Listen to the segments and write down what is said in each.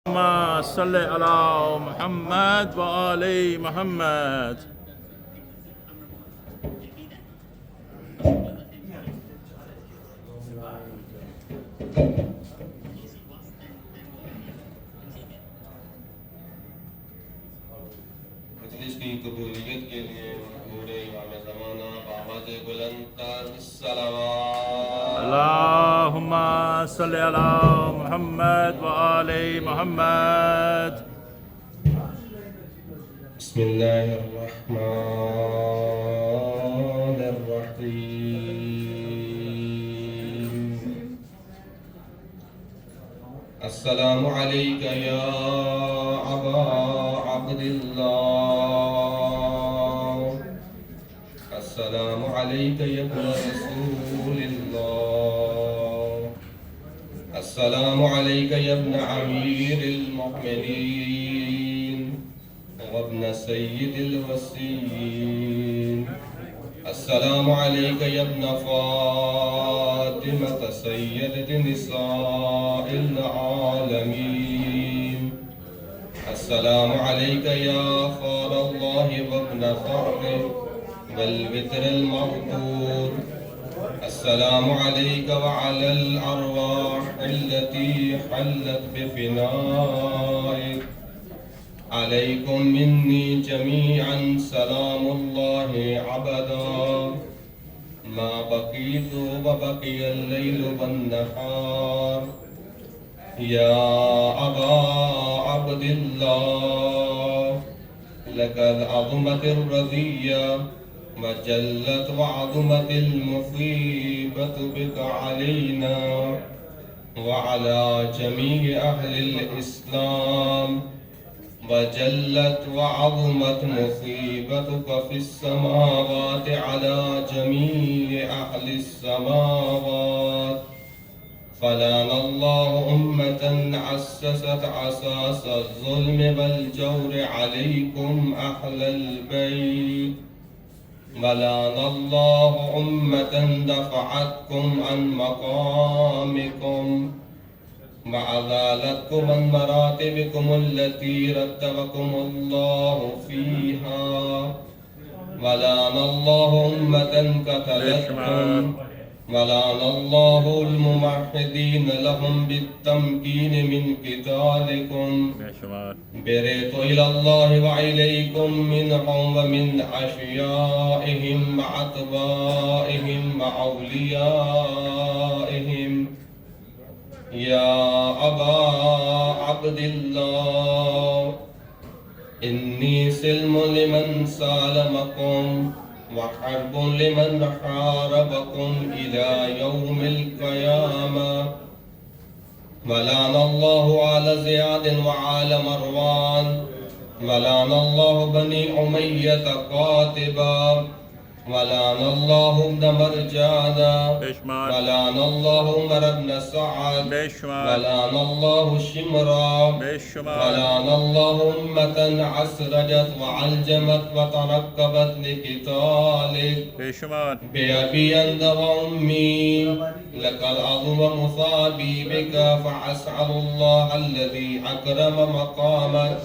اللهم صل على محمد وآل محمد. مجلس کی قبولیت کے لیے مقبول امام زمانہ بآواز بلند تر الصلوات. اللهم صل على محمد وآل محمد. بسم الله الرحمن الرحيم. السلام عليك يا أبا عبد الله. السلام عليك يا ابن رسول الله. السلام عليك يا ابن أمير المؤمنين وابن سيد الوصيين. السلام عليك يا ابن فاطمة سيدة نساء العالمين. السلام عليك يا خال الله وابن خاله والوتر المغفور. السلام عليك وعلى الأرواح التي حلت بفنائك. عليكم مني جميعا سلام الله عبدا ما بقيت وبقي الليل والنهار. يا أبا عبد الله لقد عظمت الرضية وجلت وعظمت المصيبة بك علينا وعلى جميع أهل الإسلام، وجلت وعظمت مصيبتك في السماوات على جميع أهل السماوات. فلعن الله أمة أسست أساس الظلم والجور عليكم أهل البيت. ولعن الله أمة دفعتكم عن مقامكم وأذالتكم عن مراتبكم التي رتبكم الله فيها. ولعن الله أمة قتلتكم. ولعن الله الممحدين لهم بالتمكين من قتالكم. بريت إلى الله وإليكم منهم ومن أشيائهم وأتباعهم وأوليائهم. يا أبا عبد الله إني سلم لمن سالمكم وحرب لمن حاربكم إلى يوم القيامة. ولعن الله آل زياد وآل مروان. ولعن الله بني أمية قاتبا. ولعن الله ابن مرجانا. ولعن الله عمر بن سعد. ولعن الله شمرا. ولعن الله أمة عسرجت وعلجمت وتركبت لقتالك. بأبي أنت وأمي لقد عظم مصابي بك، فأسأل الله الذي أكرم مقامك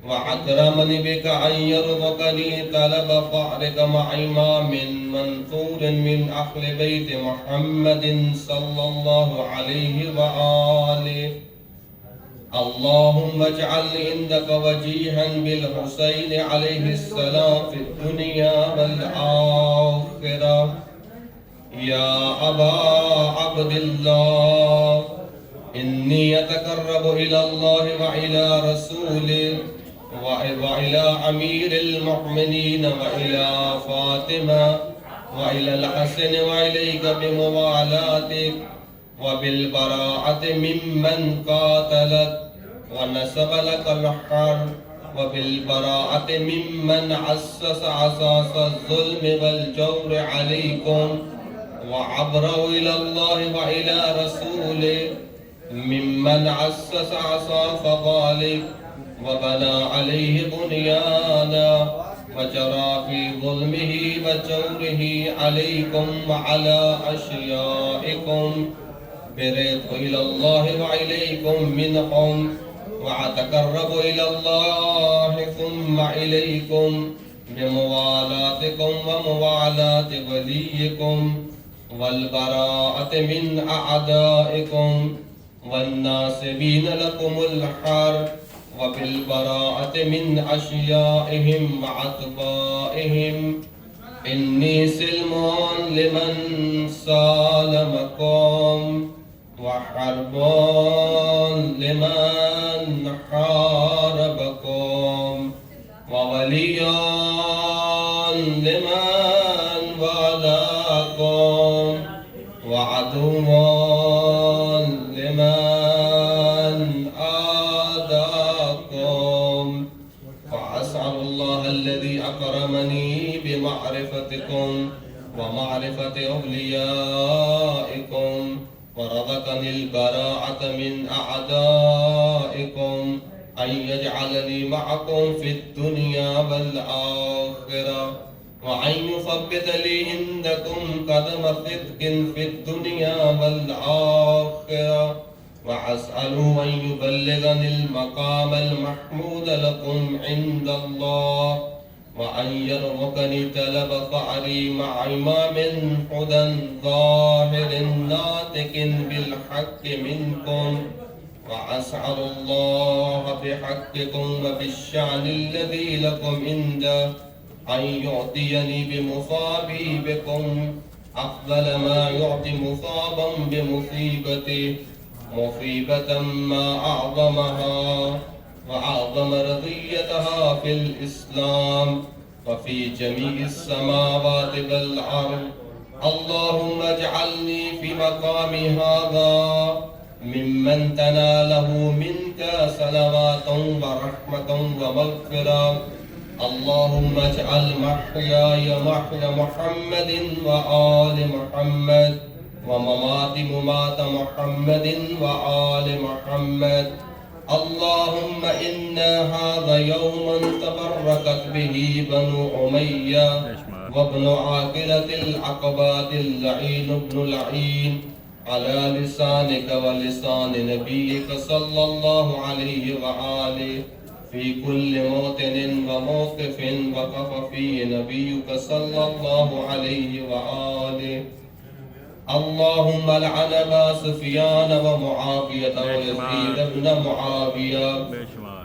وأكرمني بك أن يرزقني طلب فأرك مع إمام منصور من أهل بيت محمد صلى الله عليه وآله. اللهم اجعل عندك وجيها بالحسين عليه السلام في الدنيا والآخرة. يا أبا عبد الله إني أتقرب إلى الله وإلى رسوله وإلى أمير المؤمنين وإلى فاطمة وإلى الحسن وإليك بموالاتك وبالبراءة ممن قاتلك ونسب لك الحرب، وبالبراءة ممن أسس أساس الظلم والجور عليكم وعبروا إلى الله وإلى رسوله، ممن أسس أساس ذلك وبنى عليه بنيانا وجرى في ظلمه وجوره عليكم وعلى أشيائكم. بريت إلى الله وإليكم منهم وأتقرب إلى الله ثم إليكم بموالاتكم وموالاة وليكم والبراءة من أعدائكم والناصبين لكم الحرب وبالبراءة من أشيائهم وأتباعهم. إني سلم لمن سالمكم وحرب لمن حاربكم وولي لمن والاكم وعدو لمن آذاكم. فأسأل الله الذي أكرمني بمعرفتكم ومعرفة أوليائكم ورزقني البراءة من أعدائكم أن يجعلني معكم في الدنيا والآخرة وأن يثبت لي عندكم قدم صدق في الدنيا والآخرة وأسأله أن يبلغني المقام المحمود لكم عند الله وأن يرزقني طلب ثأري مع إمام هدى ظاهر ناطق بالحق منكم. وأسأل الله بحقكم وبالشأن الذي لكم عنده أن يعطيني بمصابي بكم أفضل ما يعطي مصابا بمصيبته مصيبة ما أعظمها وأعظم رضيتها في الإسلام وفي جميع السماوات والأرض. اللهم اجعلني في مقامي هذا ممن تناله منك صلوات ورحمة ومغفرة. اللهم اجعل محياي محيا محمد وآل محمد ومماتي ممات محمد وآل محمد. اللهم إن هذا يوم تبركت به بنو أمية وابن عاقلة العقبات اللعين ابن العين على لسانك ولسان نبيك صلى الله عليه وآله في كل موطن وموقف وقف فيه نبيك صلى الله عليه وآله. اللهم لعن أبا سفيان ومعاوية ويزيد بن معاوية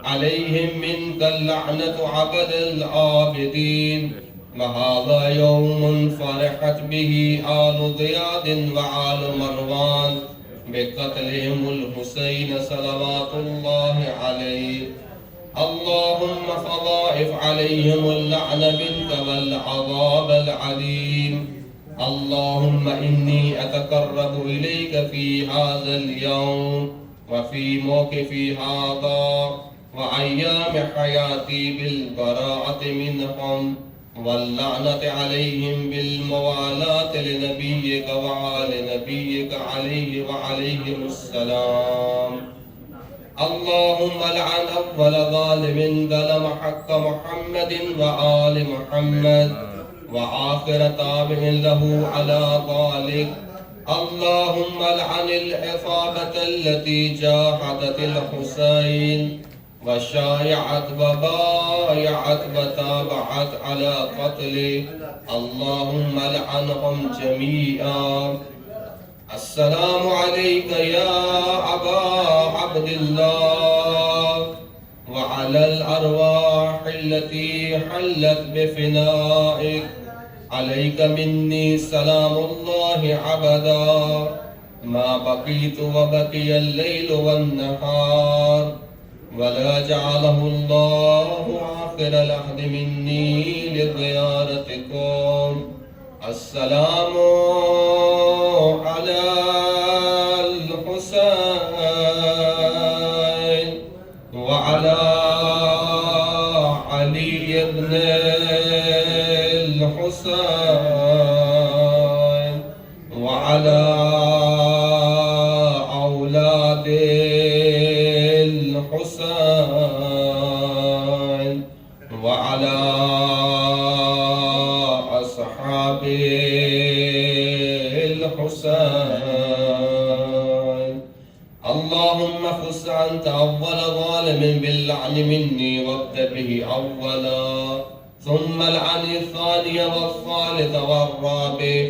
عليهم منك اللعنة عبد العابدين. وهذا يوم فرحت به آل زياد وآل مروان بقتلهم الحسين صلوات الله عليه. اللهم فضاعف عليهم اللعن منك والعذاب العليم. اللهم إني أتقرب إليك في هذا اليوم وفي موقفي هذا وأيام حياتي بالبراءة منهم واللعنة عليهم بالموالاة لنبيك وآل نبيك عليه وعليهم السلام. اللهم لعن أول ظالم ظلم حق محمد وآل محمد وآخر تابع له على ذلك. اللهم لعن العصابة التي جاهدت الحسين وشايعت وبايعت وتابعت على قتله. اللهم لعنهم جميعا. السلام عليك يا أبا عبد الله وعلى الأرواح التي حلت بفنائك. عليك مني سلام الله عبدا ما بقيت وبقي الليل والنهار ولا جعله الله آخر العهد مني لزيارتكم. السلام على الحسين وعلى علي بن الحسين وعلى أولاد الحسين وعلى أصحاب الحسين. اللهم خص نفس أنت أول ظالم باللعن مني وابدأ به أولا ثم العن الثاني والثالث والرابع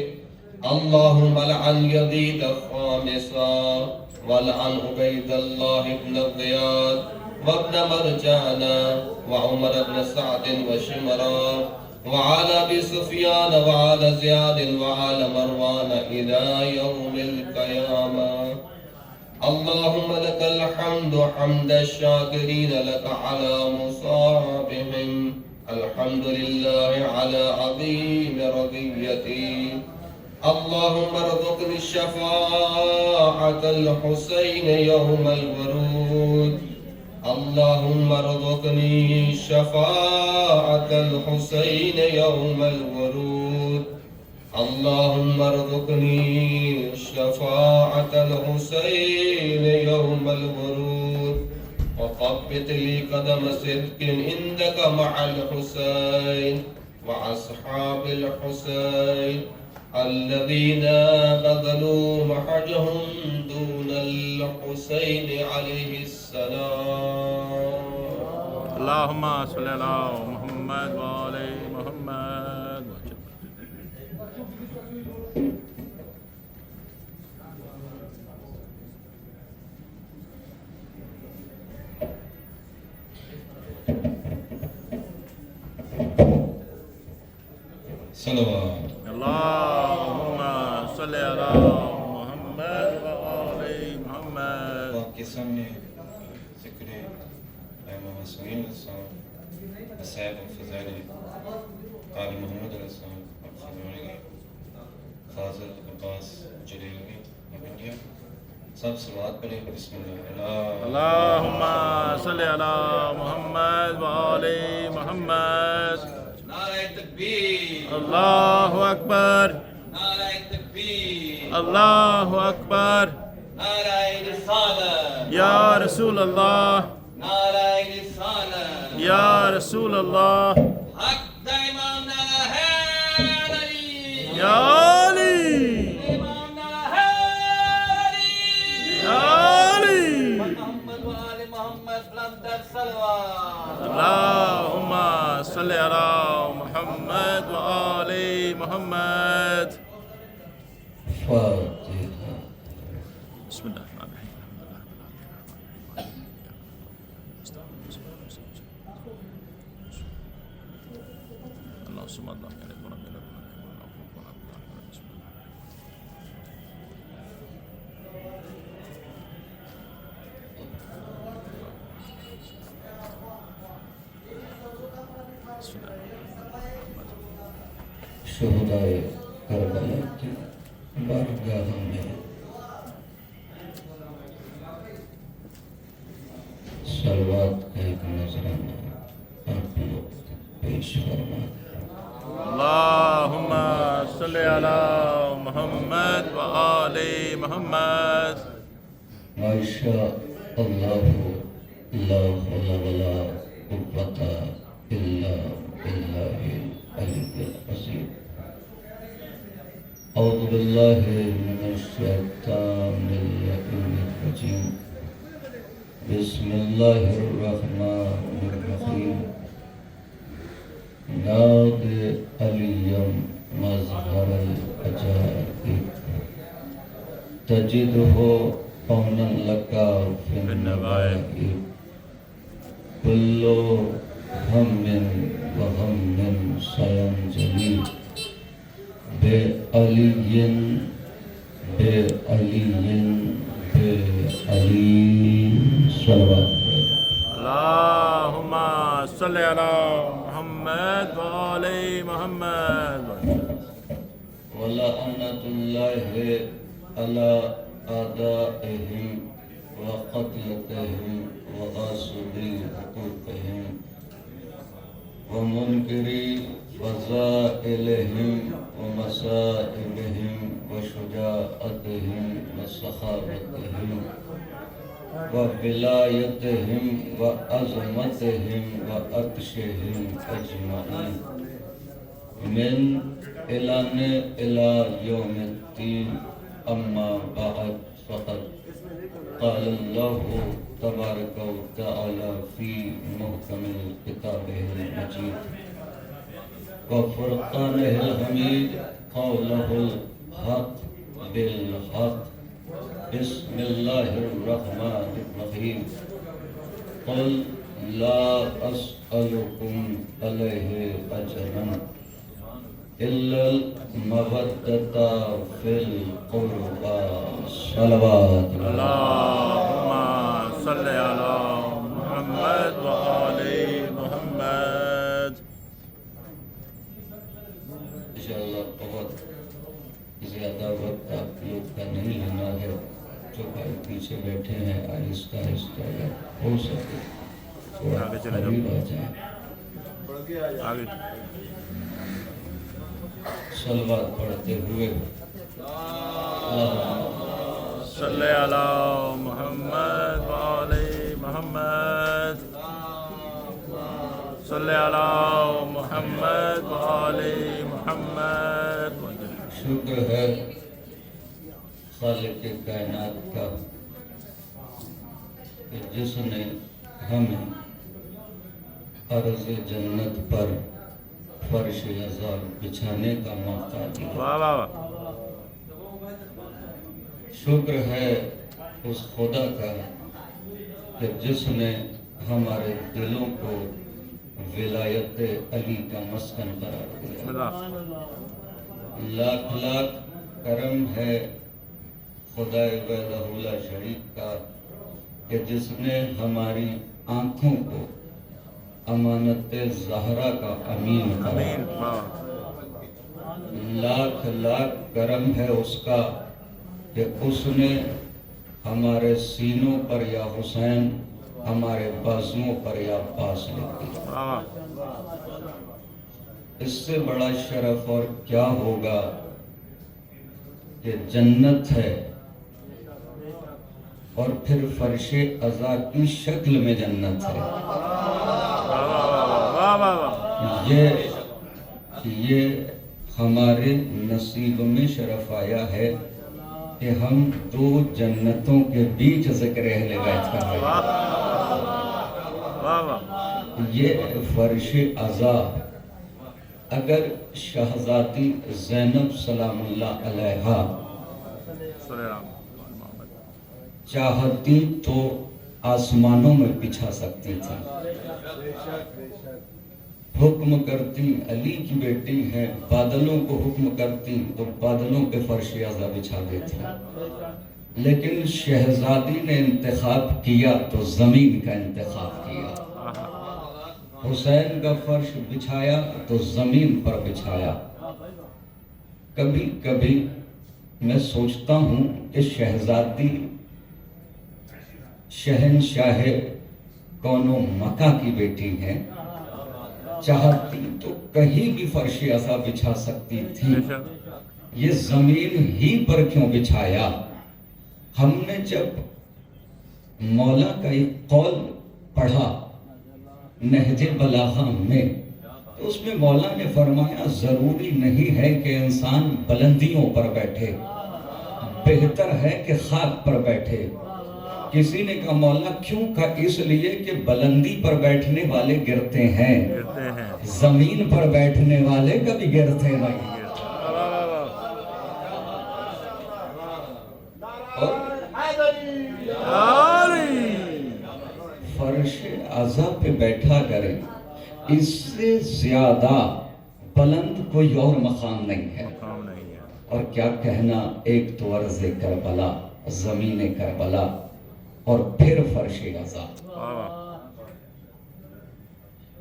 اللهم العن يزيد الخامسا والعن عبيد الله بن زياد وابن مرجانا وعمر بن سعد وشمرا وعلى أبي سفيان وعلى زياد وعلى مروان إلى يوم القيامة اللهم لك الحمد حمد الشاكرين لك على مصابهم الحمد لله على عظيم رضيتي اللهم ارزقني الشفاعة الحسين يوم الورود اللهم ارزقني شفاعة الحسين يوم الورود اللهم ارزقني شفاعة الحسين يوم الورود وثبت لي قدم صدق عندك مع الحسين وأصحاب الحسين الذين بذلوا محجهم دون الحسين عليه السلام اللهم صل على محمد وآل محمد. صلوات اللهم صل على محمد وآل محمد. آپ کے سامنے ذکر امام اسماعیل علیہ السلام صاحب و فضائل قاری محمد علیہ السلام اور خزانے فاضل عباس جلیلوی آف انڈیا سب صلوات پڑھیں. بسم اللہ. اللهم صل على محمد وآل محمد. نعرہ تکبیر، اللہ اکبر، نعرہ تکبیر، اللہ اکبر. نعرہ رسالت، یا رسول اللہ، نعرہ رسالت، یا رسول اللہ. حق دا امام نعرہ ہے علی، یا علی، امام نعرہ ہے علی، یا علی. محمد و آل محمد بلند صلوات. اللهم صل على محمد وآل محمد. فاتحہ. بسم الله الرحمن الرحيم. الله صمد لم يلد ولم يولد ولم يكن له كفوا احد. بسم الله. بسم الله. شہدائے کربلا کی بارگاہ میں صلوات کا ایک نذرانہ آپ لوگ پیش فرما. اللهم صل على محمد وآل محمد. ما شاء اللہ لا حول ولا قوة إلا بالله العلي العظيم. أعوذ بالله من الشيطان اللعين الرجيم. بسم الله الرحمن الرحيم. ناد عليا مظهر العجائب تجده قولا لك في النوائب. كل هم وغم سينجلي بعلي بعلي بعلي. صلوات. اللهم صل على محمد وآل محمد. ولعنة الله على أعدائهم وقتلتهم وغاصبي حقوقهم ومنكري فضائلهم ومصائبهم وشجاعتهم وسخاوتهم وولايتهم وعظمتهم وعطشهم أجمعين من إلان إلى يوم الدين. أما بعد فقد قال الله تبارک و تعالی فی محکم کتابہ المجید وفرقانہ الحمید قولہ الحق بالحق بسم اللہ الرحمن الرحیم قل لا اسألکم علیہ اجرا الا المودۃ فی القربى صلوات اللهم صل على محمد وآل محمد. انشاءاللہ بہت زیادہ وقت آپ لوگ کا نہیں لینا ہے. جو بھائی پیچھے بیٹھے ہیں آہستہ آہستہ اگر ہو سکے تھوڑا آگے چلے قریب آ جائیں. آگے صلوات پڑھتے ہوئے صلی علی محمد وآل محمد. صلی علی محمد وآل محمد. شکر ہے خالق کائنات کا کہ جس نے ہمیں عرض جنت پر فرش عذاب بچھانے کا موقع دیا. واہ واہ واہ. شکر ہے اس خدا کا کہ جس نے ہمارے دلوں کو ولایت علی کا مسکن قرار دیا. بسم اللہ. لاکھ لاکھ کرم ہے خدا وحدہ لا شریک کا کہ جس نے ہماری آنکھوں کو امانت زہرا کا امین قرار آمین. دیا. واہ. لاکھ لاکھ کرم ہے اس کا کہ اس نے ہمارے سینوں پر یا حسین ہمارے بازوؤں پر یا عباس لکھ دیا. واہ. اس سے بڑا شرف اور کیا ہوگا کہ جنت ہے اور پھر فرش عزا کی شکل میں جنت ہے. واہ واہ واہ. یہ ہمارے نصیب میں شرف آیا ہے کہ ہم دو جنتوں کے بیچ ذکر اہل بیت کر رہے ہیں. واہ واہ. یہ فرش عزا اگر شہزادی زینب سلام اللہ علیہ صلی اللہ محمد. چاہتی تو آسمانوں میں بچھا سکتی تھی. حکم کرتی علی کی بیٹی ہے بادلوں کو حکم کرتی تو بادلوں پہ فرش عزا بچھا دیتی. لیکن شہزادی نے انتخاب کیا تو زمین کا انتخاب کیا. حسین کا فرش بچھایا تو زمین پر بچھایا. کبھی کبھی میں سوچتا ہوں کہ شہزادی شہنشاہ کون و مکہ کی بیٹی ہے چاہتی تو کہیں بھی فرش عزا بچھا سکتی تھی. یہ زمین ہی پر کیوں بچھایا؟ ہم نے جب مولا کا ایک قول پڑھا نہج بلاغہ میں تو اس میں مولا نے فرمایا ضروری نہیں ہے کہ انسان بلندیوں پر بیٹھے، بہتر ہے کہ خاک پر بیٹھے. کسی نے کہا مولا کیوں؟ کہا اس لیے کہ بلندی پر بیٹھنے والے گرتے ہیں، زمین پر بیٹھنے والے کبھی گرتے نہیں. اور فرش عزا پہ بیٹھا کریں، اس سے زیادہ بلند کوئی اور مقام نہیں ہے. اور کیا کہنا، ایک تو عرض کربلا، زمین کربلا اور پھر فرش عزا.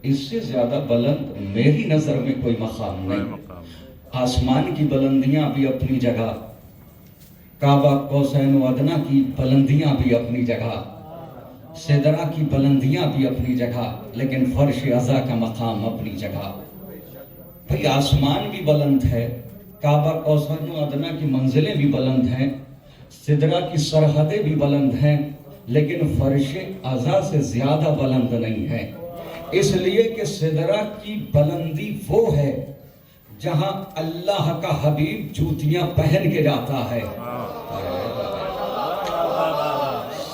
اس سے زیادہ بلند میری نظر میں کوئی مقام نہیں. آسمان کی بلندیاں بھی اپنی جگہ، کعبہ قوسین و ادنیٰ کی بلندیاں بھی اپنی جگہ، سدرہ کی بلندیاں بھی اپنی جگہ، لیکن فرش عزا کا مقام اپنی جگہ. بھئی آسمان بھی بلند ہے، کعبہ قوسین و ادنیٰ کی منزلیں بھی بلند ہیں، سدرہ کی سرحدیں بھی بلند ہیں، لیکن فرش عزا سے زیادہ بلند نہیں ہے. اس لیے کہ سدرہ کی بلندی وہ ہے جہاں اللہ کا حبیب جوتیاں پہن کے جاتا ہے.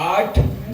8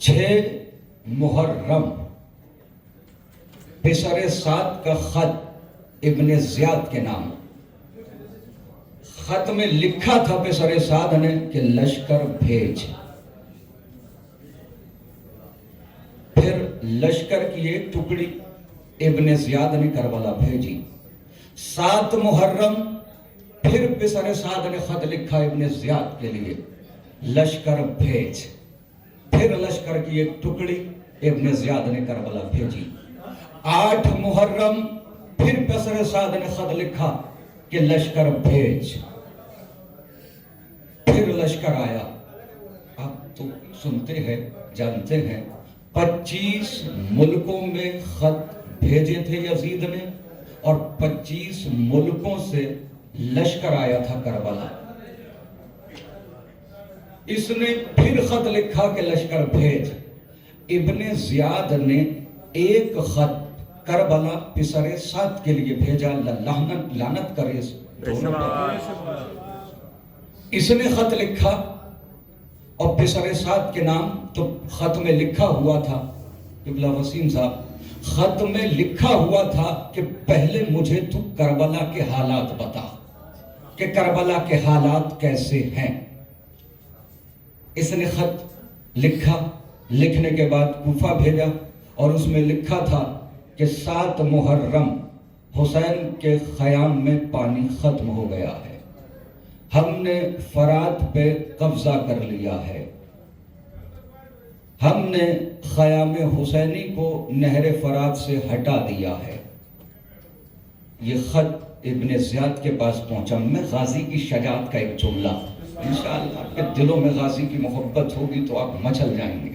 6 محرم پسر سعد کا خط ابن زیاد کے نام. خط میں لکھا تھا پسر سعد نے کہ لشکر بھیج. پھر لشکر کی ایک ٹکڑی ابن زیاد نے کربلا بھیجی. 7 محرم پھر پسر سعد نے خط لکھا ابن زیاد کے لیے لشکر بھیج. پھر لشکر کی ایک ٹکڑی ابن زیاد نے کربلا بھیجی. 8 محرم پھر پسر سعد نے خط لکھا کہ لشکر بھیج. پھر لشکر آیا. آپ تو سنتے ہیں جانتے ہیں 25 ملکوں میں خط بھیجے تھے یزید نے اور 25 ملکوں سے لشکر آیا تھا کربلا. اس نے پھر خط لکھا کہ لشکر بھیج. ابن زیاد نے ایک خط کربلا پسر سعد کے لیے بھیجا. لعنت کرے اس دونوں پر. اس نے خط لکھا اور پسر سعد کے نام تو خط میں لکھا ہوا تھا. قبلہ وسیم صاحب خط میں لکھا ہوا تھا کہ پہلے مجھے تو کربلا کے حالات بتا کہ کربلا کے حالات کیسے ہیں. اس نے خط لکھا. لکھنے کے بعد کوفہ بھیجا اور اس میں لکھا تھا کہ 7 محرم حسین کے خیام میں پانی ختم ہو گیا ہے. ہم نے فرات پہ قبضہ کر لیا ہے. ہم نے خیام حسینی کو نہر فرات سے ہٹا دیا ہے. یہ خط ابن زیاد کے پاس پہنچا. میں غازی کی شجاعت کا ایک جملہ انشاءاللہ آپ کے دلوں میں غازی کی محبت ہوگی تو آپ مچل جائیں گے.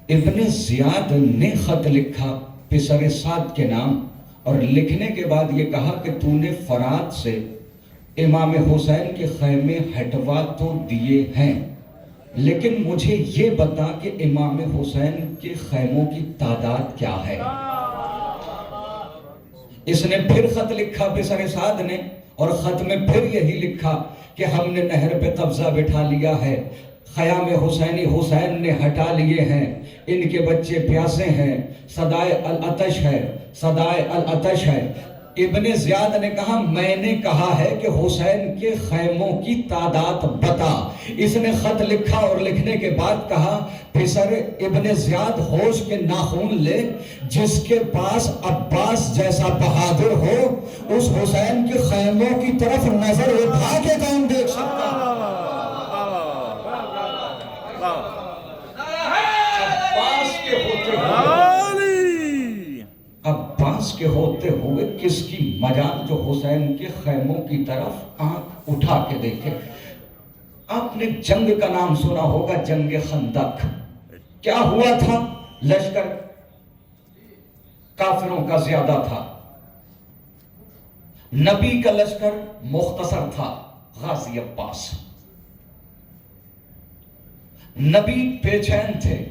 ابن زیاد نے خط لکھا پسر سعد کے نام اور لکھنے کے بعد یہ کہا کہ تو نے فرات سے امام حسین کے خیمے ہٹوا تو دیے ہیں لیکن مجھے یہ بتا کہ امام حسین کے خیموں کی تعداد کیا ہے. اس نے پھر خط لکھا پسر سعد نے اور خط میں پھر یہی لکھا کہ ہم نے نہر پہ قبضہ بٹھا لیا ہے. خیام حسینی حسین نے ہٹا لیے ہیں. ان کے بچے پیاسے ہیں. صدائے العطش ہے. صدائے العطش ہے. ابن زیاد نے کہا میں نے کہا ہے کہ حسین کے خیموں کی تعداد بتا. اس نے خط لکھا اور لکھنے کے بعد کہا پسر ابن زیاد ہوش کے ناخون لے. جس کے پاس عباس جیسا بہادر ہو اس حسین کے خیموں کی طرف نظر اٹھا کے کون دیکھ سکتا. عباس کے ہوتے ہوئے کس کی مجال جو حسین کے خیموں کی طرف آنکھ اٹھا کے دیکھے. آپ نے جنگ کا نام سنا ہوگا, جنگ خندق. کیا ہوا تھا؟ لشکر کافروں کا زیادہ تھا. نبی کا لشکر مختصر تھا. غازی عباس نبی بے چین تھے.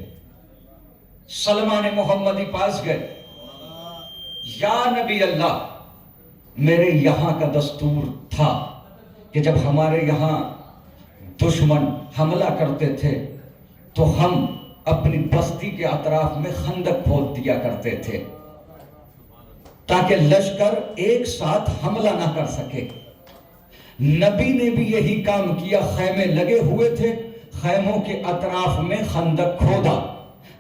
سلمان محمدی پاس گئے. یا نبی اللہ, میرے یہاں کا دستور تھا کہ جب ہمارے یہاں دشمن حملہ کرتے تھے تو ہم اپنی بستی کے اطراف میں خندق کھود دیا کرتے تھے تاکہ لشکر ایک ساتھ حملہ نہ کر سکے. نبی نے بھی یہی کام کیا. خیمے لگے ہوئے تھے, خیموں کے اطراف میں خندق کھودا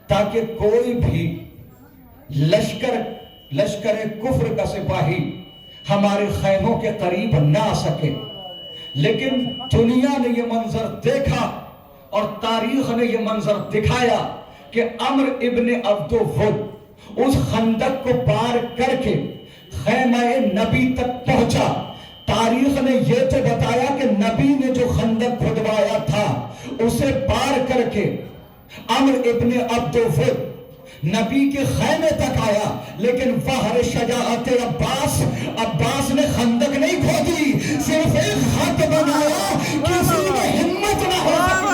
تاکہ کوئی بھی لشکر کفر کا سپاہی ہمارے خیموں کے قریب نہ آ سکے. لیکن دنیا نے یہ منظر دیکھا اور تاریخ نے یہ منظر دکھایا کہ عمر ابن عبد ود اس خندق کو پار کر کے خیمہ نبی تک پہنچا. تاریخ نے یہ تو بتایا کہ نبی نے جو خندق کھدوایا تھا اسے پار کر کے عمر ابن عبد ود نبی کے خیمے تک آیا. لیکن فہر شجاعت عباس نے خندق نہیں کھودی, صرف ایک خط بنایا. کسی میں ہمت نہ ہو سکی.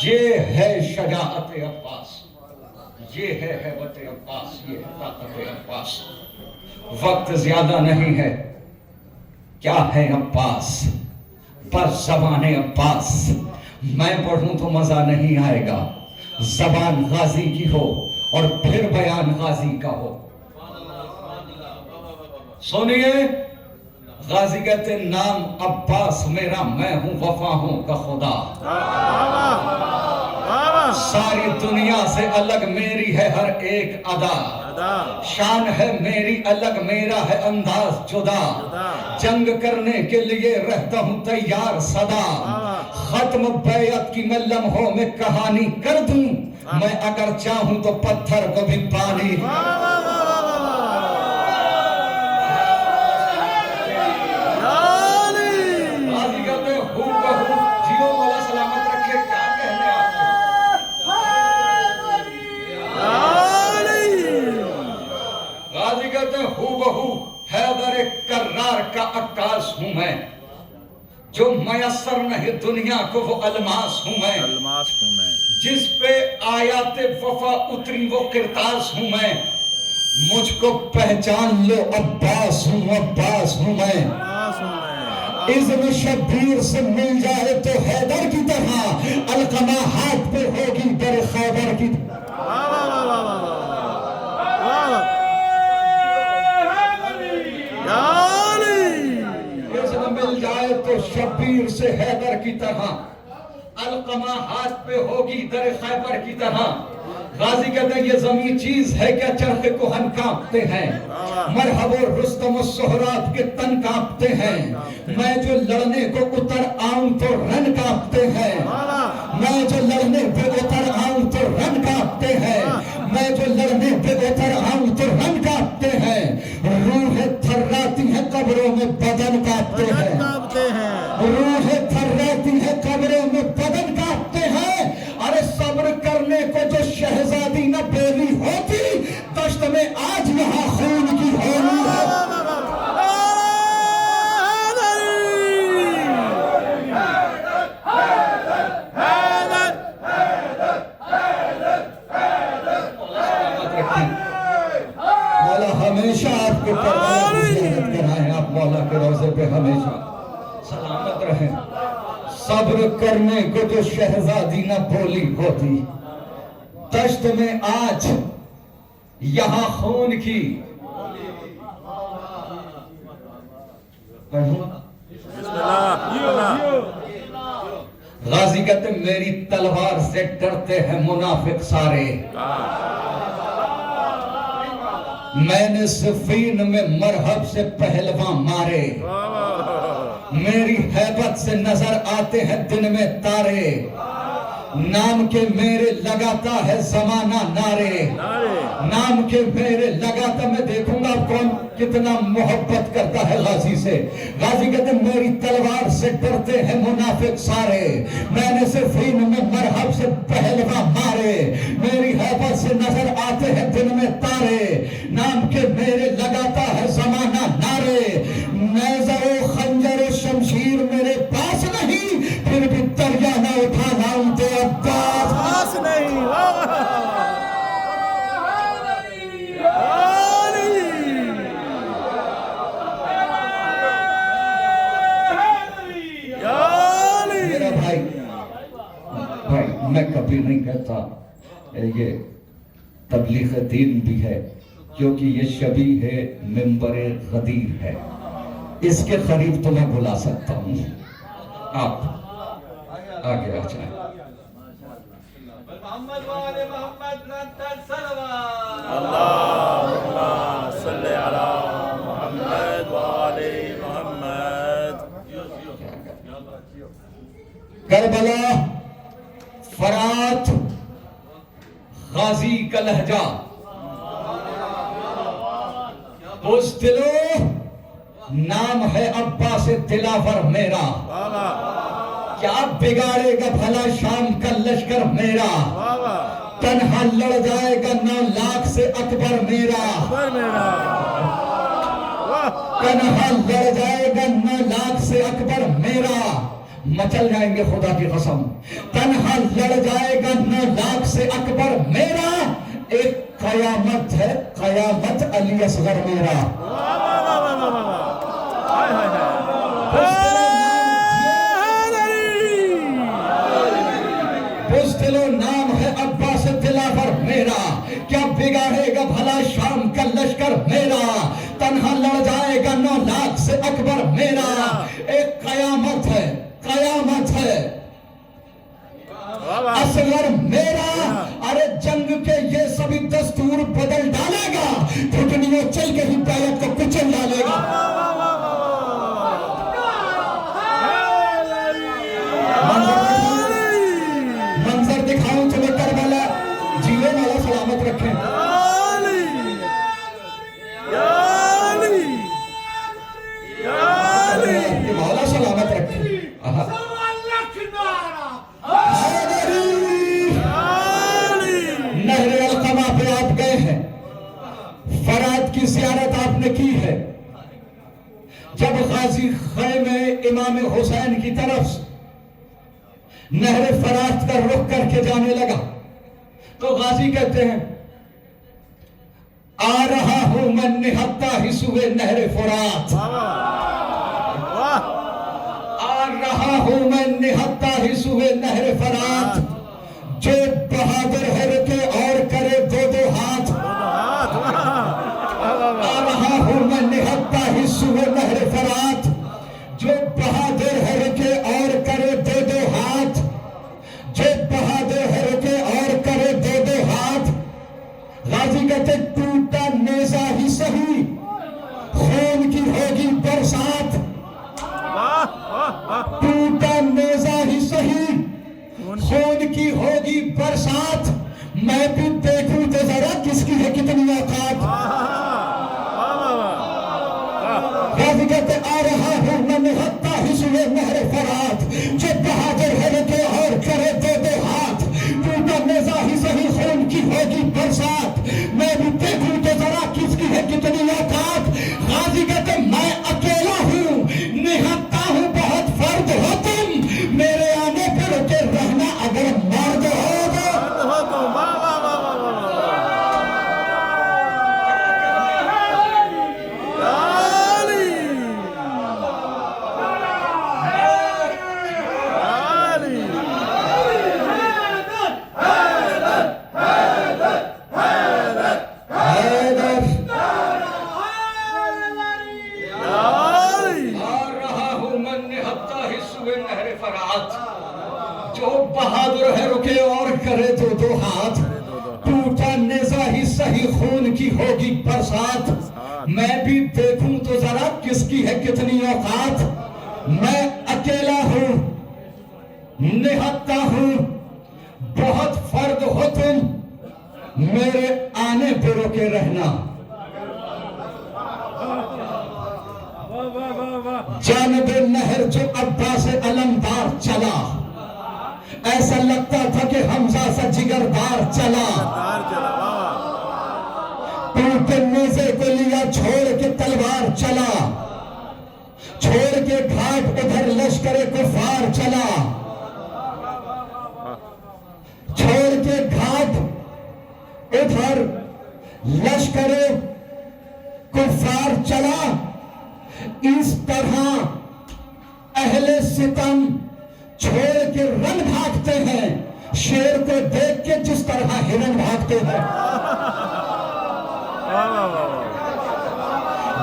یہ ہے شجاعت عباس. یہ ہے ہیبت عباس، یہ ہے طاقت عباس. وقت زیادہ نہیں ہے. کیا ہے عباس؟ پر زبان عباس. میں پڑھوں تو مزہ نہیں آئے گا. زبان غازی کی ہو اور پھر بیان غازی کا ہو. سنیے، غازی کہتے نام عباس میرا، میں ہوں وفا ہوں کا خدا. ساری دنیا سے الگ میری ہے ہر ایک ادا. شان ہے میری الگ، میرا ہے انداز جدا. جنگ کرنے کے لیے رہتا ہوں تیار صدا. ختم بیعت کی میں لمحوں میں کہانی کر دوں. میں اگر چاہوں تو پتھر کو بھی پانی. غازی کہتے ہوں بہو جیو مولا سلامت رکھے. کیا کہنے آپ؟ غازی کہتے ہیں ہو بہو حیدر کرار کا عکاس ہوں میں. جو میسر نہیں دنیا کو وہ الماس ہوں میں. جس پہ آیات وفا اتری وہ کرتاس ہوں میں. مجھ کو پہچان لو عباس ہوں، عباس ہوں میں. اذن شبیر سے مل جائے تو حیدر کی طرح، القمہ ہاتھ پہ ہوگی در خیبر کی طرح. مل جائے تو شبیر سے حیدر کی طرح، القمہ ہاتھ پہ ہوگی در خیبر کی طرح. غازی کہتے ہیں یہ زمین چیز ہے کیا چرخ کوہن کانپتے ہیں. مرحب و رستم و سہراب کے تن کانپتے ہیں. میں جو لڑنے کو اتر آؤں تو رن کانپتے ہیں. میں جو لڑنے پہ اتر آؤں تو رن کانپتے ہیں. میں جو لڑنے پہ اتر آؤں تو رن کانپتے ہیں. روحیں تھراتی ہیں قبروں میں بدن کانپتے ہیں. روحیں تھراتی ہیں قبروں میں بدن کانپتے ہیں. ارے صبر کرنے کو جو شہزادی نہ بیوی ہوتی، دشت میں آج یہاں خون کی ہولی ہے. مولا ہمیشہ آپ کو زیارت کرائیں. آپ مولا کے روضے پہ ہمیشہ سلامت رہیں. صبر کرنے کو جو شہزادی نہ بولی ہوتی، دشت میں آج یہاں خون کی. غازی کہتے میری تلوار سے ڈرتے ہیں منافق سارے. میں نے صفین میں مرحب سے پہلوان مارے. میری ہیبت سے نظر آتے ہیں دن میں تارے. نام کے میرے لگاتا ہے زمانہ نعرے. نام کے میرے لگاتا، میں دیکھوں گا کون کتنا محبت کرتا ہے غازی سے. غازی کہتے ہیں میری تلوار سے ڈرتے ہیں منافق سارے. میں نے صفین میں مرحب سے پہلوان مارے. میری ہیبت سے نظر آتے ہیں دن میں تارے. نام کے میرے لگاتا ہے زمانہ نعرے. نیزہ و خنجر و شمشیر میرے پاس نہیں، پھر بھی دریا نہ اٹھانا ان کے عباس پاس نہیں. میرا بھائی میں کبھی نہیں کہتا یہ تبلیغ دین بھی ہے، کیونکہ یہ شبیہ ہے منبر غدیر ہے. اس کے قریب تو میں بلا سکتا ہوں. آپ آگے آ جائیں. محمد والے محمد ننتر صلوات. اللہم صلی علی محمد والے محمد. کربلا، فرات، غازی کا لہجہ. بزدلو نام ہے عباس دلاور میرا. کیا بگاڑے گا بھلا شام کا لشکر میرا. تنہا لڑ جائے گا 9 لاکھ سے اکبر میرا. تنہا لڑ جائے گا 9 لاکھ سے اکبر میرا. مچل جائیں گے خدا کی قسم. تنہا لڑ جائے گا 9 لاکھ سے اکبر میرا. ایک قیامت ہے، قیامت علی اصغر میرا. بزدلو نام ہے عباس دلاور میرا، کیا بگاڑے گا بھلا شام کا لشکر میرا، تنہا لڑ جائے گا 9 لاکھ سے اکبر میرا. ایک قیامت ہے، قیامت ہے اصغر میرا. ارے جنگ کے یہ سبھی دستور بدل ڈالے گا، گھٹنیوں چل کے ہی بیعت کو کچل ڈالے گا. منظر دکھاؤں تمہیں کربلا، جیوے والا سلامت رکھیں. مولا سلامت رکھیں. نہر القمہ پہ آپ گئے ہیں، فرات کی زیارت آپ نے کی ہے. جب غازی خیمے امام حسین کی طرف نہر فرات کا رخ کر کے جانے لگا تو غازی کہتے ہیں آ رہا ہوں میں نہتا ہی سوئے نہر فرات، آ رہا ہوں میں نہتا ہی سوئے نہر فرات، جو بہادر ہے رکے اور کرے 2 ہاتھ. آ رہا ہوں میں نہتا ہی سوئے نہر فرات، جو بہادر ہے رکے اور کرے 2 ہاتھ، جو بہادر ہے رکے اور کرے 2 ہاتھ. غازی کہتے ٹوٹا نیزہ ہی سہی، خون کی ہوگی برسات. ٹوٹا نیزہ ہی سہی، خون کی ہوگی برسات، میں بھی دیکھوں تو ذرا کس کی ہے کتنی اوقات. غازی کہتے آ رہا ہوں میں نہتا ہی سوئے نہر فرات، جو بہادر ہے رکے اور کرے 2 ہاتھ. ٹوٹا نیزہ ہی سہی، خون کی ہوگی برسات، میں بھی دیکھوں تو ذرا کس کی ہے کتنی اوقات. غازی کہتے میں اکیلا ہوں، نہتا ہوں، بہت فرد ہو تم، میرے آنے پہ رکے رہنا اگر مرد ہوگا. جو بہادر ہے رکے اور کرے 2 ہاتھ. ٹوٹا نیزہ ہی سہی، خون کی ہوگی برسات، میں بھی دیکھوں تو ذرا کس کی ہے کتنی اوقات. میں اکیلا ہوں، نہتا ہوں، بہت فرد ہو تم، میرے آنے پہ رکے رہنا. جانب نہر جو عباس علمدار چلا، ایسا لگتا تھا کہ حمزہ سا جگردار چلا. ٹوٹے نیزے کو لیا چھوڑ کے تلوار چلا، چھوڑ کے گھاٹ ادھر لشکر کفار چلا، چھوڑ کے گھاٹ ادھر لشکر کفار چلا. اس طرح اہل ستم چھوڑ کے رن بھاگتے ہیں، شیر کو دیکھ کے جس طرح ہرن بھاگتے ہیں.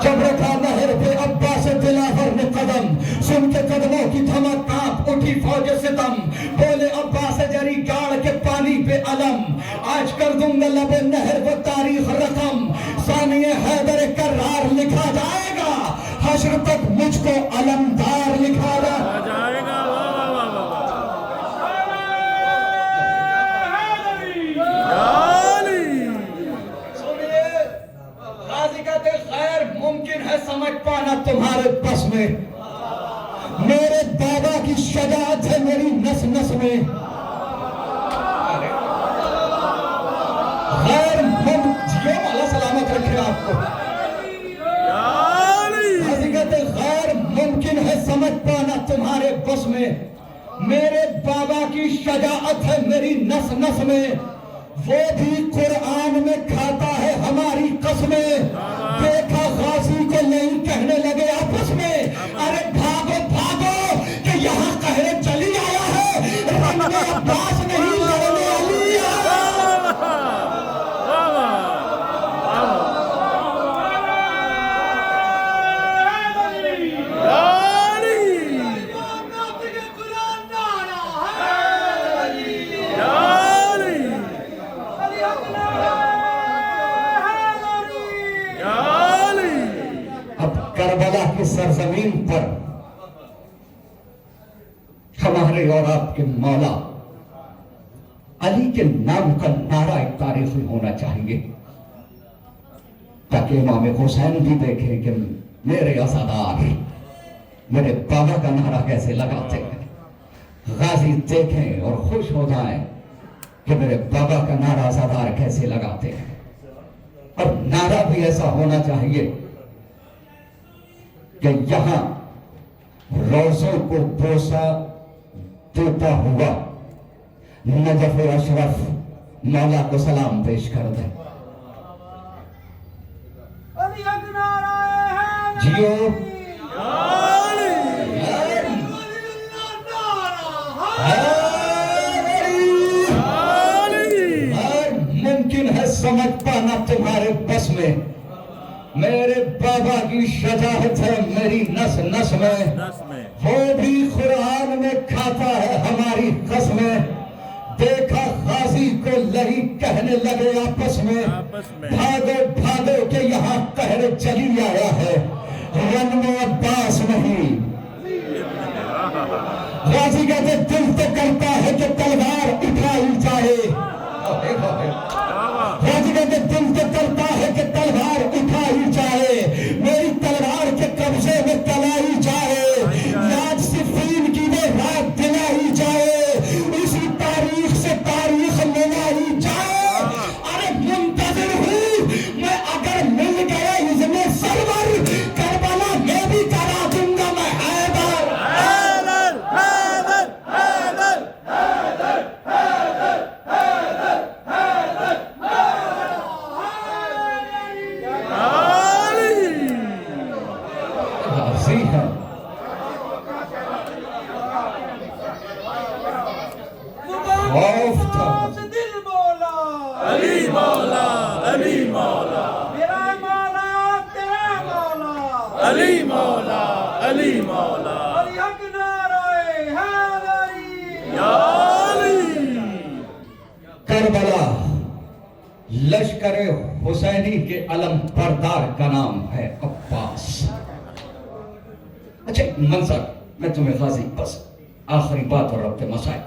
جب رکھا نہر پہ عباس دلاور نے قدم، سن کے قدموں کی دھمک کانپ اٹھی فوج ستم. بولے عباس جری گاڑ کے پانی پہ علم، آج کر دوں گا لب نہر وہ تاریخ رقم. ثانی حیدر کرار لکھا جائے گا، حشر تک مجھ کو علمدار لکھا جائے گا. غازی کہتے خیر ممکن ہے سمجھ پانا تمہارے بس میں، میرے بابا کی شجاعت ہے میری نس نس میں. غیر ممکن، یہ والا سلامت رکھے آپ کو. غازی کہتے غیر ممکن ہے سمجھ پانا تمہارے بس میں، میرے بابا کی شجاعت ہے میری نس نس میں. وہ بھی قرآن میں کھاتا ہے ہماری قسمیں. دیکھا غازی کو نہیں کہنے لگے آپس میں ارے بھاگو بھاگو کہ یہاں قہر چلی آیا ہے, رنگ عباس نہیں لڑنے علی آیا. کربلا کی سرزمین پر ہمارے اور آپ کے مولا علی کے نام کا نعرہ ایک تاریخی ہونا چاہیے, تاکہ امام حسین بھی دیکھیں کہ میرے عزادار میرے بابا کا نعرہ کیسے لگاتے ہیں, غازی دیکھیں اور خوش ہو جائیں کہ میرے بابا کا نعرہ عزادار کیسے لگاتے ہیں. اور نعرہ بھی ایسا ہونا چاہیے کہ یہاں روزوں کو بوسہ دیتا ہوا نجف اشرف مولا کو سلام پیش کر دیں. جیو ممکن ہے سمجھ پانا تمہارے بس میں, میرے بابا کی شجاعت ہے میری نس نس میں, وہ بھی قرآن میں کھاتا ہے ہماری قسمیں. دیکھا غازی کو لہی کہنے لگے آپس میں بھاگو بھاگو کہ یہاں قہر چلی آیا ہے, رن میں عباس نہیں. غازی کہتے دل تو کرتا ہے کہ تلوار اٹھائی جائے, غازی کہتے دل تو کرتا ہے کہ تلوار اٹھائی جائے, میری تلوار کے قبضے میں تلائی جائے, یاد صفین کی وہ رات دلائی جائے, اسی تاریخ سے تاریخ ملائی جائے. ارے منتظر ہوں میں, اگر مل گیا اذن سرور کربلا میں بھی کرا دوں گا میں حیدر. علی مولا, علی مولا, میرا مولا تیرا مولا, علی مولا, علی مولا, علی حق نعرہ حیدری. یا علی. کربلا لشکر حسینی کے علم بردار کا نام ہے عباس. اچھا منظر میں تمہیں غازی بس آخری بات اور ربط مسائل.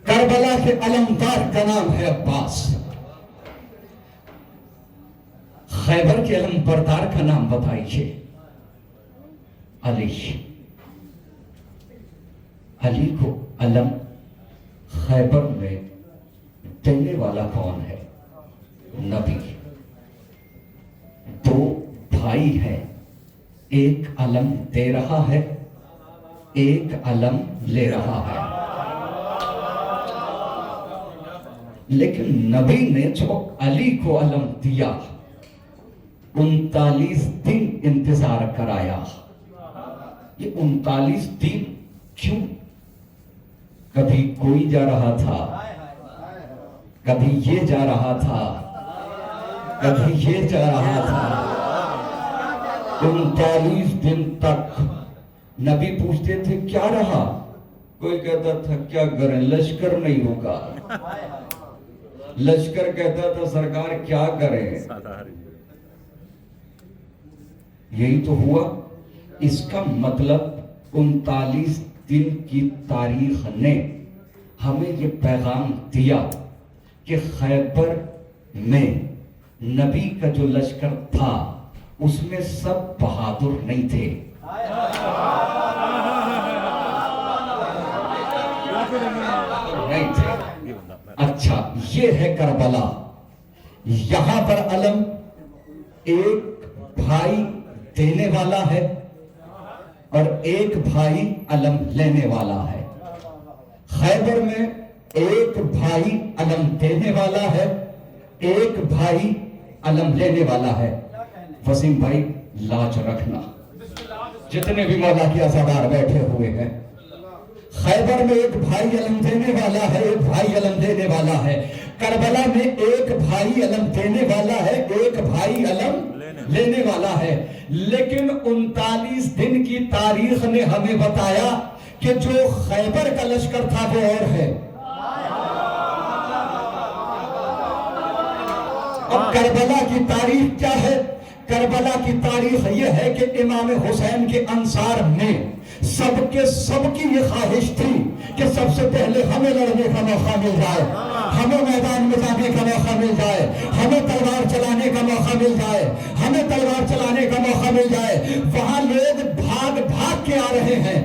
کربلا کے علمدار کا نام ہے عباس, خیبر کے علم بردار کا نام بتائیے. علی. علی کو علم خیبر میں دینے والا کون ہے؟ نبی. دو بھائی ہیں, ایک علم دے رہا ہے, ایک علم لے رہا ہے. لیکن نبی نے جو علی کو علم دیا 39 دن انتظار کرایا. یہ 39 دن کیوں؟ کبھی کوئی جا رہا تھا, کبھی یہ جا رہا تھا, کبھی یہ جا رہا تھا. 39 دن تک نبی پوچھتے تھے کیا رہا, کوئی کہتا تھا کیا کریں لشکر نہیں ہوگا, لشکر کہتا تھا سرکار کیا کریں. یہی تو ہوا. اس کا مطلب 39 دن کی تاریخ نے ہمیں یہ پیغام دیا کہ خیبر میں نبی کا جو لشکر تھا اس میں سب بہادر نہیں تھے. نہیں تھے. اچھا یہ ہے کربلا. یہاں پر علم ایک بھائی دینے والا ہے اور ایک بھائی علم لینے والا ہے. خیبر میں ایک بھائی علم دینے والا ہے، ایک بھائی علم لینے والا ہے۔ وسیم بھائی لاج رکھنا، جتنے بھی مولا کے عزادار بیٹھے ہوئے ہیں، خیبر میں ایک بھائی علم دینے والا ہے، ایک بھائی علم دینے والا ہے۔ کربلا میں ایک بھائی علم دینے والا ہے، ایک بھائی علم لینے والا ہے۔ لیکن 39 دن کی تاریخ نے ہمیں بتایا کہ جو خیبر کا لشکر تھا وہ اور ہے۔ اب کربلا کی تاریخ کیا ہے؟ کربلا کی تاریخ یہ ہے کہ امام حسین کے انصار میں سب کی یہ خواہش تھی کہ سب سے پہلے ہمیں لڑنے کا موقع مل جائے، ہمیں میدان میں جانے کا موقع مل جائے، ہمیں تلوار چلانے کا موقع مل جائے، ہمیں تلوار چلانے کا موقع مل جائے۔ وہاں لوگ بھاگ بھاگ کے آ رہے ہیں،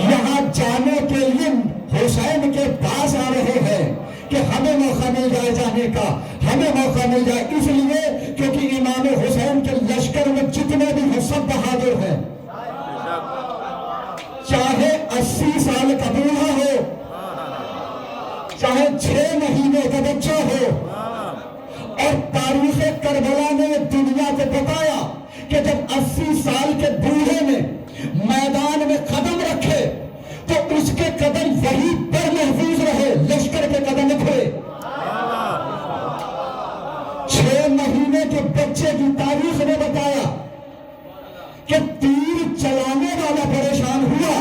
یہاں جانے کے لیے حسین کے پاس آ رہے ہیں کہ ہمیں موقع مل جائے جانے کا، ہمیں موقع مل جائے، اس لیے کیونکہ امام حسین کے لشکر میں جتنے بھی ہیں سب بہادر ہیں، چاہے 80 سال کا بوڑھا ہو، چاہے 6 مہینے کا بچہ ہو۔ اور تاریخ کربلا نے دنیا کو بتایا کہ جب 80 سال کے بوڑھے نے میدان میں قدم رکھے تو اس کے قدم وہی پر محفوظ رہے، لشکر کے قدم اٹھے۔ 6 مہینے کے بچے کی تاریخ نے بتایا کہ تیر چلانے والا پریشان ہوا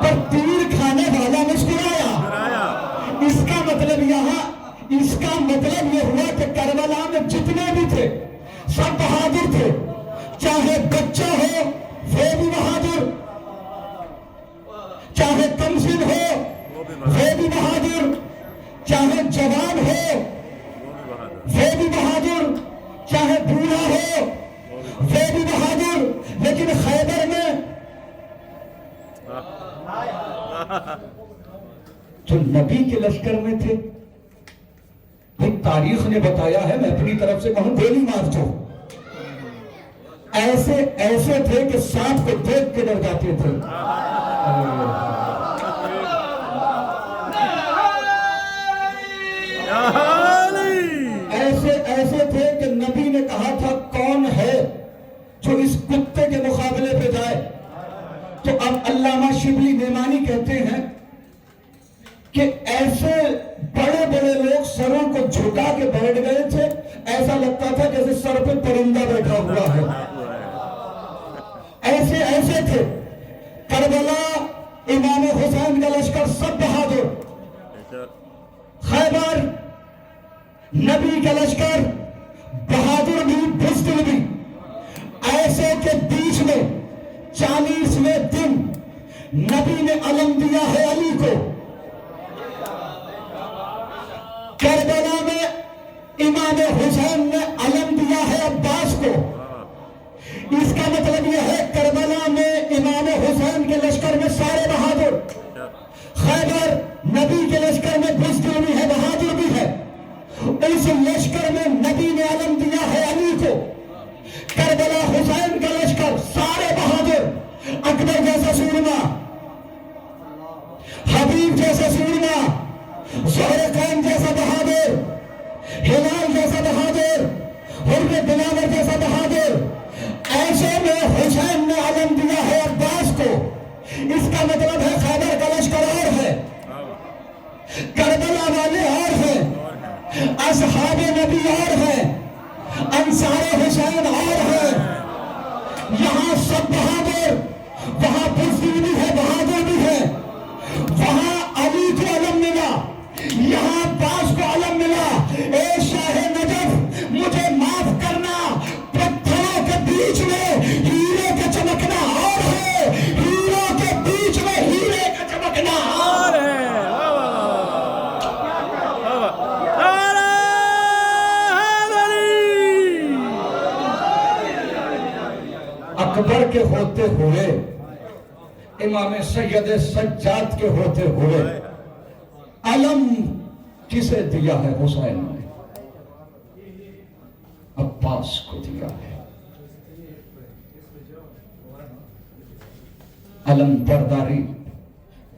پر تیر کھانے والا مسکرایا۔ اس کا مطلب یہ ہوا کہ کربلا میں جتنے بھی تھے سب بہادر تھے، چاہے بچہ ہو وہ بھی بہادر، چاہے کم سن ہو وہ بھی بہادر، چاہے جوان ہو وہ بھی بہادر، چاہے بوڑھا ہو وہ بھی بہادر۔ لیکن خیبر میں جو نبی کے لشکر میں تھے، تاریخ نے بتایا ہے، میں اپنی طرف سے کہوں گولی مار دو، ایسے تھے کہ سانپ کو دیکھ کے ڈر جاتے تھے۔ ایسے تھے کہ نبی نے کہا تھا کون ہے جو اس کتے کے مقابلے پہ جائے؟ تو اب علامہ شبلی نعمانی کہتے ہیں کہ ایسے بڑے بڑے لوگ سروں کو جھکا کے بیٹھ گئے تھے، ایسا لگتا تھا جیسے سر پہ پرندہ بیٹھا ہوا ہے، ایسے تھے۔ کربلا امام حسین کا لشکر سب بہادر، خیبر نبی کا لشکر بہادر بھی بزدل بھی، ایسے کے بیچ میں 40ویں دن نبی نے علم دیا ہے علی کو، کربلا میں امام حسین نے علم دیا ہے عباس کو۔ اس کا مطلب یہ ہے کربلا میں امام حسین کے لشکر میں سارے بہادر، خیبر نبی کے لشکر میں بزدل بھی ہے بہادر بھی ہے۔ اس لشکر میں نبی نے علم دیا ہے علی کو، کربلا حسین کا لشکر سارے بہادر، اکبر جیسا سورما، حبیب جیسا سورما، زہر خان جیسا بہادر، ہلال جیسا بہادر، حرب دلاور جیسا بہادر، ایسے میں حسین نے علم دیا ہے عباس کو۔ اس کا مطلب ہے خیبر کا لشکر اور ہے، کربلا والے اور ہیں، اصحاب نبی اور ہیں، انصار حسین اور ہیں۔ یہاں سب بہادر، وہاں بزدل بھی ہے بہادر بھی ہے، وہاں علی کو علم ملا، یہاں عباس کو علم ملا۔ اے شاہ نجف مجھے معاف کرنا، پتھروں کے بیچ میں ہیرے کا چمکنا اور ہے، ہیروں کے بیچ میں ہیرے کا چمکنا اور ہے۔ اکبر کے ہوتے ہوئے، امام سید سجاد کے ہوتے ہوئے علم کسے دیا ہے؟ حسین نے عباس کو دیا ہے۔ علم برداری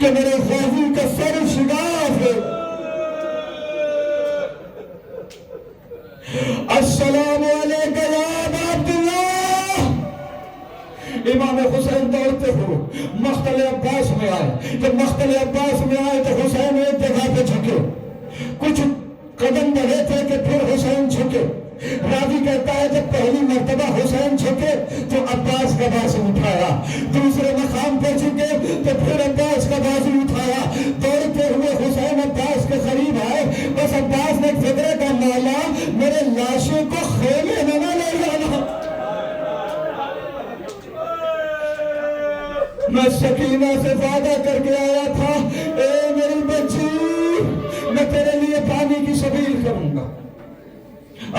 کہ میرے غازی کا سر شگاف ہے۔ السلام علیکم یا ابا عبداللہ۔ امام حسین دوڑتے ہو مقتل عباس میں آئے۔ جب مقتل عباس میں آئے تو حسین ایک جگہ پہ جھکے، کچھ قدم بڑھے تھے کہ پھر حسین جھکے۔ راوی کہتا ہے جب پہلی مرتبہ حسین جھکے تو عباس کا بازو اٹھایا، دوسرے مقام پہ جھکے تو پھر عباس کا بازو اٹھایا۔ دوڑتے ہوئے حسین عباس کے قریب آئے، بس عباس نے فکرے کا مولا میرے لاشوں کو خیمے میں نہ لے جانا۔ میں سکینہ سے وعدہ کر کے آیا تھا، اے میری بچی میں تیرے لیے پانی کی سبیل کروں گا،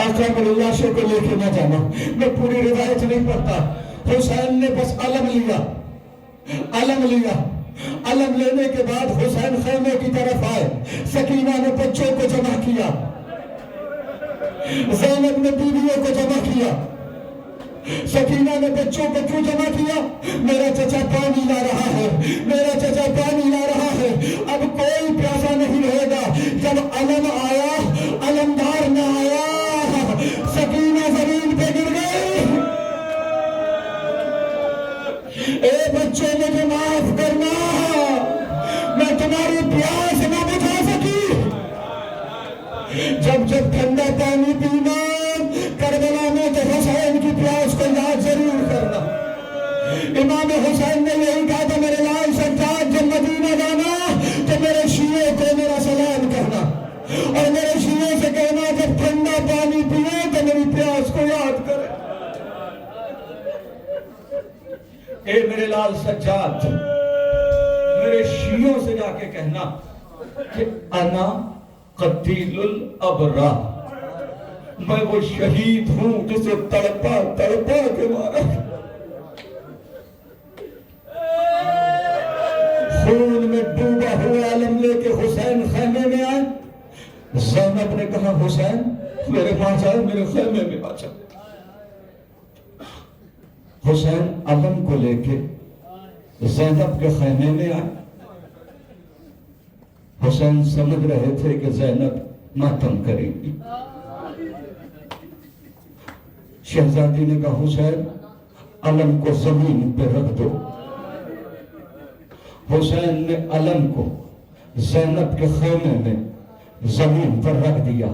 آقا میری لاشوں کو لے کے نہ جانا۔ میں پوری روایت نہیں پڑھتا، حسین نے بس علم لیا، علم لیا۔ علم لینے کے بعد حسین خیمے کی طرف آئے، سکینہ نے بچوں کو جمع کیا، زینب نے بیویوں کو جمع کیا۔ سکینہ نے بچوں کو کیوں جمع کیا؟ میرا چچا پانی لا رہا ہے، میرا چچا پانی لا رہا ہے، اب کوئی پیاسا نہیں رہے گا۔ جب علم آیا، علمدار نہ آیا، سکینہ زمین پہ گر گئی۔ اے بچوں مجھے معاف کرنا، میں تمہاری پیاس نہ بجھا سکی۔ جب جب ٹھنڈا پانی پینا کربلا میں تو حسین کی پیاس کو یاد ضرور کرنا۔ امام حسین نے یہی کہا تھا، میرے لال سجاد جب مدینہ جانا تو میرے شیعوں کو میرا سلام کرنا، اور میرے شیعوں سے کہنا جب ٹھنڈا پانی پیے تو میری پیاس کو یاد کرے۔ اے میرے لال سجاد، میرے شیعوں سے جا کے کہنا کہ انا قتیل الابرار، میں وہ شہید ہوں جسے تڑپا تڑپا کے مارا۔ خون میں ڈوبا ہوا علم لے کے حسین خیمے میں آئے۔ زینب نے کہا حسین میرے پاس آئے، میرے خیمے میں آ جا۔ حسین علم کو لے کے زینب کے خیمے میں آئے۔ حسین سمجھ رہے تھے کہ زینب ماتم کرے گی۔ شہزادی نے کہا حسین علم کو زمین پہ رکھ دو۔ حسین نے علم کو زینب کے خیمے میں زمین پر رکھ دیا۔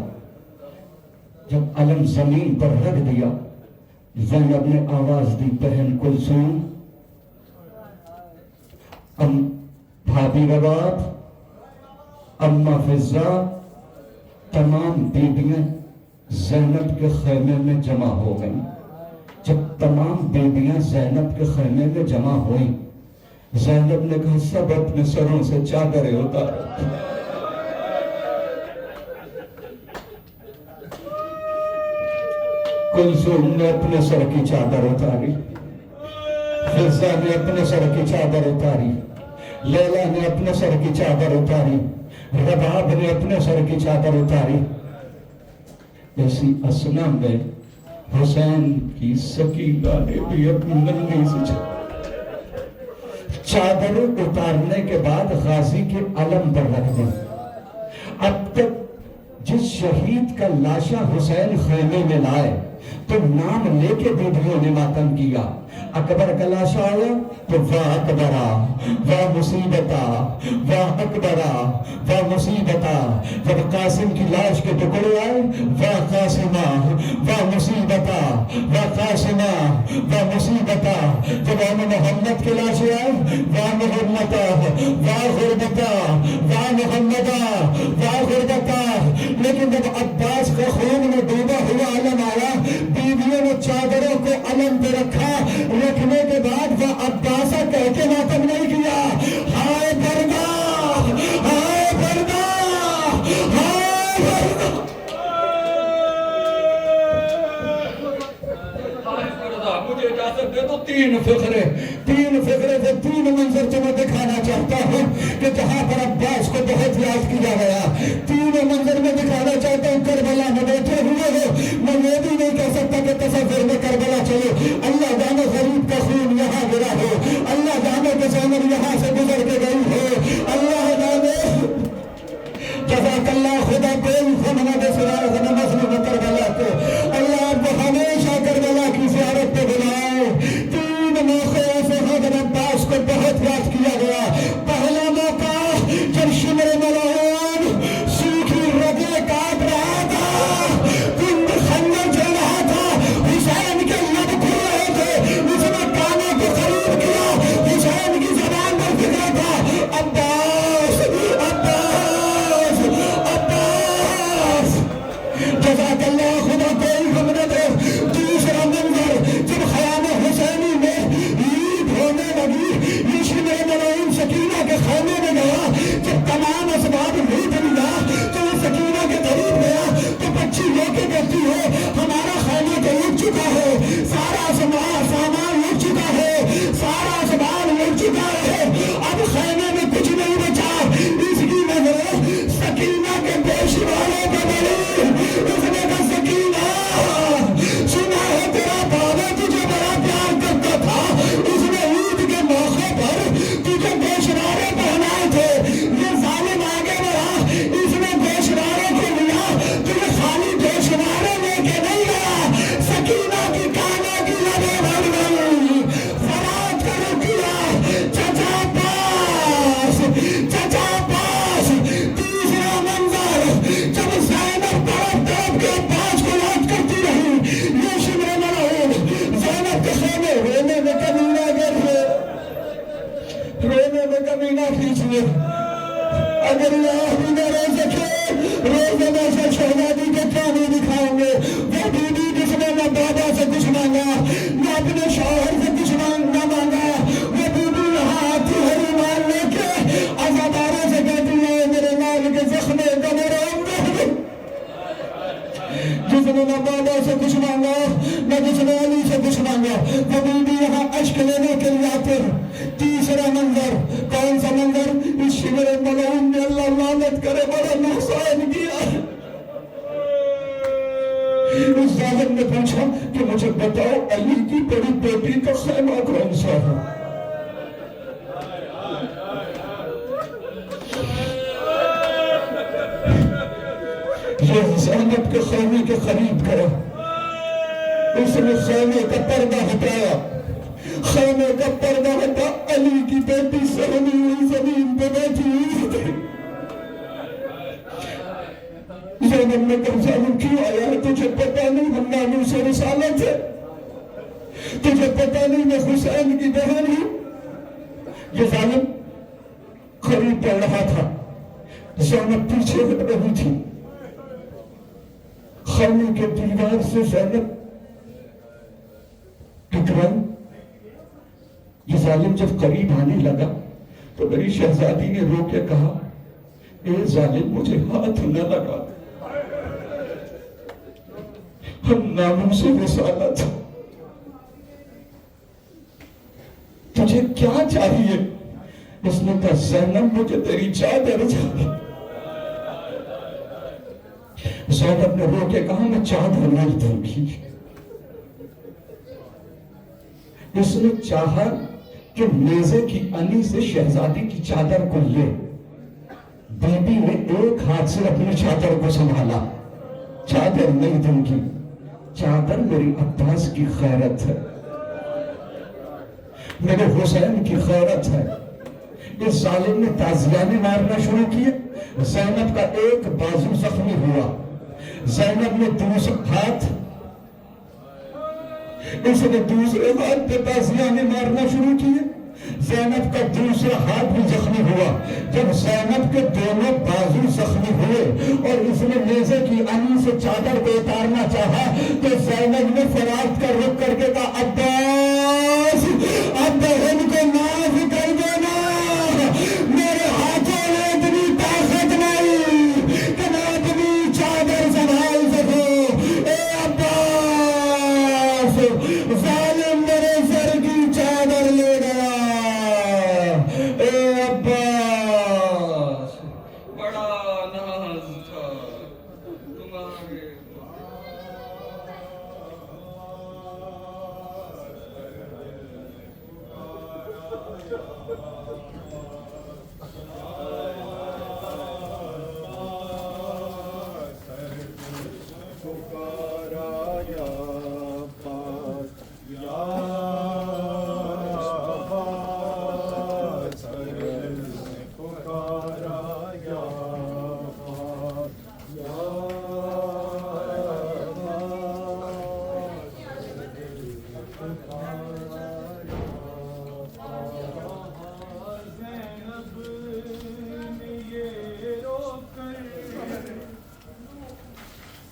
جب علم زمین پر رکھ دیا، زینب نے آواز دی، بہن کلثوم، بھابی رباب، اماں فضہ، تمام بیبیاں زینب کے خیمے میں جمع ہو گئیں۔ جب تمام بیبیاں زینب کے خیمے میں جمع ہوئیں، زینب نے کہا سب اپنے سروں سے چادریں اتارو۔ کلثوم نے اپنے سر کی چادر اتاری، فضہ نے اپنے سر کی چادر اتاری، لیلا نے اپنے سر کی چادر اتاری، رباب نے اپنے سر کی چادر اتاری۔ ایسی اسنا میں حسین کی سکینہ نے بھی اپنی ننھی سے چادر اتارنے کے بعد غازی کے علم پر رکھ دیں۔ اب تک جس شہید کا لاشا حسین خیمے میں لائے تو نام لے کے بیویوں نے ماتم کیا۔ اکبر کا لاشا آیا تو واہ اکبرا، واہ مصیبتا، واہ اکبرا، واہ مصیبتا۔ جب قاسم کی لاش کے ٹکڑے آئے، واہ قاسمہ، واہ مصیبتا، واہ قاسمہ، واہ مصیبتا۔ جب محمد کے لاشیں آئے، واہ محمدہ، واہ غربتا، واہ محمدہ، واہ غربتا۔ لیکن جب عباس کا خون میں ڈوبا ہوا علم آیا، بیویوں نے چادروں کو علم پہ رکھا۔ رکھنے کے بعد وہ عباسہ کہہ کے ماتم نہیں کیا، ہائے پردہ، ہائے پردہ، ہائے پردہ۔ مجھے اجازت دے دو تین فقرے سے تین منظر تمہیں دکھانا چاہتا ہوں کہ جہاں پر عباس کو بہت یاد کیا گیا، تین منظر میں دکھانا چاہتا ہوں۔ کربلا میں بیٹھے ہوئے ہو، میں یہ بھی نہیں کہہ سکتا کہ تصور میں کربلا چلو، اللہ جانے غریب کا خون یہاں گرا ہو، اللہ جانے کہ زینب یہاں سے گزر کے گئی ہو، اللہ میں جسم علی سے کچھ مانگا، وہ بی بی یہاں اشک لینے کے لیے آتے ہیں۔ تیسرا منظر، کون سا منظر؟ اس شمر ملعون نے اللہ لعنت کرے بڑا نقصان کیا ہے۔ اس ظالم نے پوچھا کہ مجھے بتاؤ علی کی بڑی بیٹی کا خیمہ کون سا ہے؟ یہ زینب کے خیمے کے قریب گیا، اس نے خیمے کا پردہ ہٹایا، خیمے کا پردہ ہٹا، علی کی بیٹی سہمی ہوئی زمین پہ بیٹھی ہوئی تھی۔ زینب نے کہا ظالم کیوں آیا ہے؟ تجھے پتہ نہیں ہم ناموس رسالت ہے؟ تجھے پتہ نہیں میں حسین کی بہن ہوں؟ یہ ظالم قریب بڑھ رہا تھا، زینب پیچھے ہٹ رہی تھی۔ خیمے کے دیوار سے زینب ٹکرائی۔ یہ ظالم جب قریب آنے لگا تو میری شہزادی نے رو کے کہا اے ظالم مجھے ہاتھ نہ لگا، ہم ناموس رسالت، تجھے کیا چاہیے؟ اس نے کہا زینب مجھے تیری چادر چاہیے۔ زینب نے رو کے کہا میں چادر نہیں دوں گی۔ اس نے چاہا کہ نیزے کی انی سے شہزادی کی چادر کو لے، بی بی نے ایک ہاتھ سے اپنی چادر کو سنبھالا، چادر نہیں دوں گی، چادر میری عباس کی خیرت ہے، میرے حسین کی خیرت ہے۔ اس ظالم نے تازیانے مارنا شروع کیے، زینب کا ایک بازو زخمی ہوا، زینب نے دوسرا ہاتھ، اس نے دوسرے ہاتھ پہ تازیانے مارنا شروع کیے، زینب کا دوسرا ہاتھ بھی زخمی ہوا۔ جب زینب کے دونوں بازو زخمی ہوئے اور اس نے نیزے کی انی سے چادر کو اتارنا چاہا تو زینب نے فریاد کر رک کر کے کہا عباس اب بہن کو معاف کر دینا، میرے ہاتھوں میں اتنی طاقت نہیں کہ میں اپنی چادر سنبھال سکوں۔ اے عباس ظالم میرے سر کی چادر لے گیا۔ اے عباس بڑا ناز تھا تمہارے،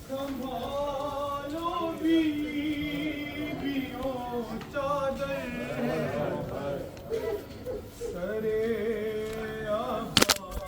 سنبھالو بیویوں